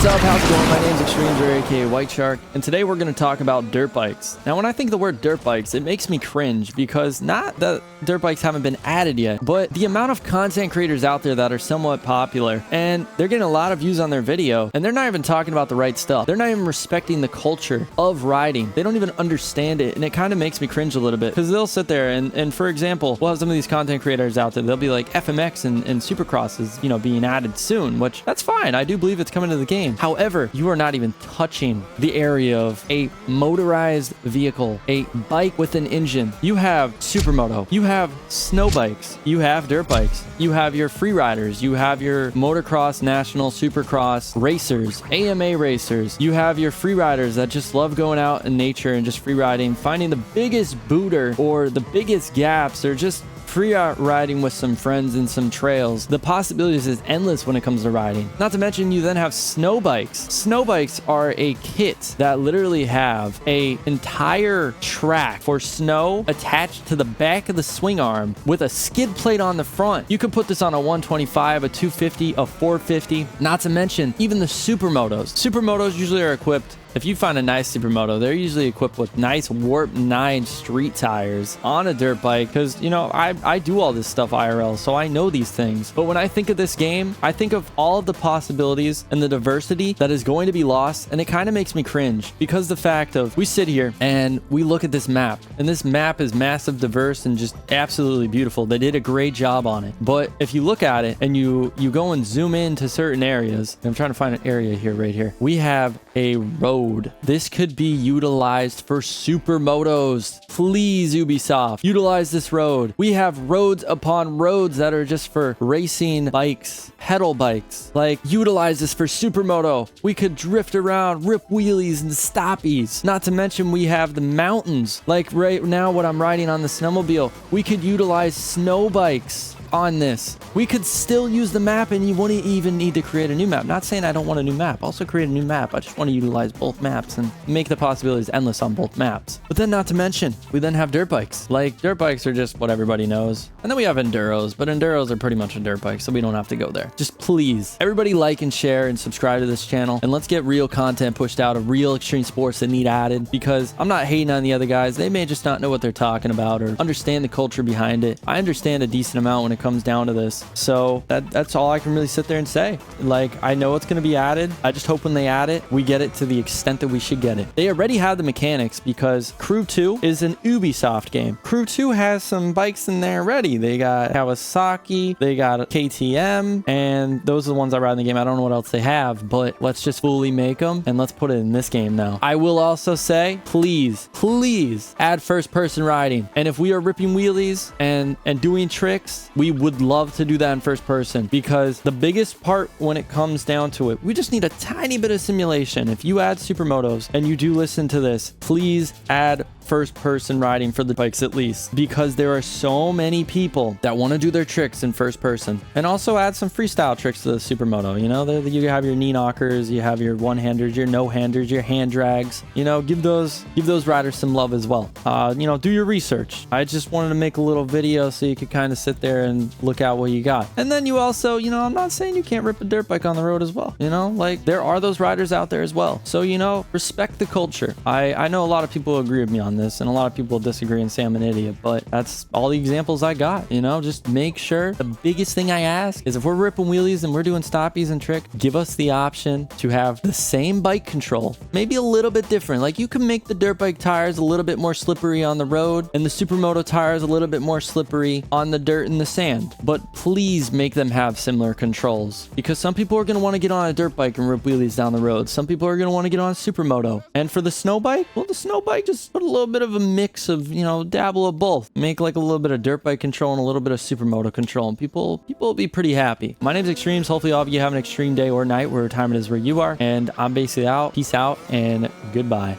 What's up? How's it going? My name's Extreame, or aka White Shark, and today we're going to talk about dirt bikes. Now, when I think of the word dirt bikes, it makes me cringe because not that dirt bikes haven't been added yet, but the amount of content creators out there that are somewhat popular, and they're getting a lot of views on their video, and they're not even talking about the right stuff. They're not even respecting the culture of riding. They don't even understand it, and it kind of makes me cringe a little bit because they'll sit there and for example, we'll have some of these content creators out there. They'll be like, FMX and Supercross is, being added soon, which that's fine. I do believe it's coming to the game. However, you are not even touching the area of a motorized vehicle, a bike with an engine. You have supermoto, you have snow bikes, you have dirt bikes, you have your free riders, you have your motocross, national, supercross racers, AMA racers, you have your free riders that just love going out in nature and just free riding, finding the biggest booter or the biggest gaps, or just free riding with some friends in some trails. The possibilities is endless when it comes to riding. Not to mention, you then have snow bikes. Snow bikes are a kit that literally have a entire track for snow attached to the back of the swing arm with a skid plate on the front. You could put this on a 125, a 250, a 450. Not to mention, even the supermotos. Supermotos usually are equipped, if you find a nice supermoto, they're usually equipped with nice Warp 9 street tires on a dirt bike because, I do all this stuff IRL, so I know these things. But when I think of this game, I think of all of the possibilities and the diversity that is going to be lost, and it kind of makes me cringe because the fact of we sit here and we look at this map, and this map is massive, diverse, and just absolutely beautiful. They did a great job on it. But if you look at it and you go and zoom into certain areas, I'm trying to find an area here, right here. We have a road. This could be utilized for supermotos. Please, Ubisoft, utilize this road. We have roads upon roads that are just for racing bikes, pedal bikes. Like, utilize this for supermoto. We could drift around, rip wheelies and stoppies. Not to mention, we have the mountains. Like right now, what I'm riding on the snowmobile, we could utilize snow bikes on this. We could still use the map, and you wouldn't even need to create a new map. Not saying I don't want a new map. Also create a new map. I just want to utilize both maps and make the possibilities endless on both maps. But then, not to mention, we then have dirt bikes. Like, dirt bikes are just what everybody knows. And then we have enduros, but enduros are pretty much a dirt bike, so we don't have to go there. Just please, everybody like and share and subscribe to this channel, and let's get real content pushed out of real extreme sports that need added, because I'm not hating on the other guys. They may just not know what they're talking about or understand the culture behind it. I understand a decent amount when it comes down to this, so that's all I can really sit there and say. Like, I know it's going to be added. I just hope when they add it, we get it to the extent that we should get it. They already have the mechanics because Crew 2 is an Ubisoft game. Crew 2 has some bikes in there already. They got Kawasaki, they got KTM, and those are the ones I ride in the game. I don't know what else they have, but let's just fully make them and let's put it in this game now. I will also say, please add first person riding. And if we are ripping wheelies and doing tricks, we would love to do that in first person, because the biggest part when it comes down to it, we just need a tiny bit of simulation. If you add supermotos and you do listen to this, please add first person riding for the bikes at least, because there are so many people that want to do their tricks in first person. And also add some freestyle tricks to the supermoto. You have your knee knockers, you have your one-handers, your no-handers, your hand drags. Give those riders some love as well. Do your research. I just wanted to make a little video so you could kind of sit there and look at what you got. And then you also, I'm not saying you can't rip a dirt bike on the road as well. Like, there are those riders out there as well. So, respect the culture. I know a lot of people agree with me on this, and a lot of people disagree and say I'm an idiot, but that's all the examples I got. Just make sure, the biggest thing I ask is, if we're ripping wheelies and we're doing stoppies and trick, give us the option to have the same bike control, maybe a little bit different. Like, you can make the dirt bike tires a little bit more slippery on the road and the supermoto tires a little bit more slippery on the dirt and the sand, but please make them have similar controls, because some people are going to want to get on a dirt bike and rip wheelies down the road. Some people are going to want to get on a supermoto. And for the snow bike, well, the snow bike, just put a little bit of a mix of, dabble of both. Make like a little bit of dirt bike control and a little bit of supermoto control, and people will be pretty happy. My name's Extremes. Hopefully all of you have an extreme day or night, where time it is where you are, and I'm basically out. Peace out and goodbye.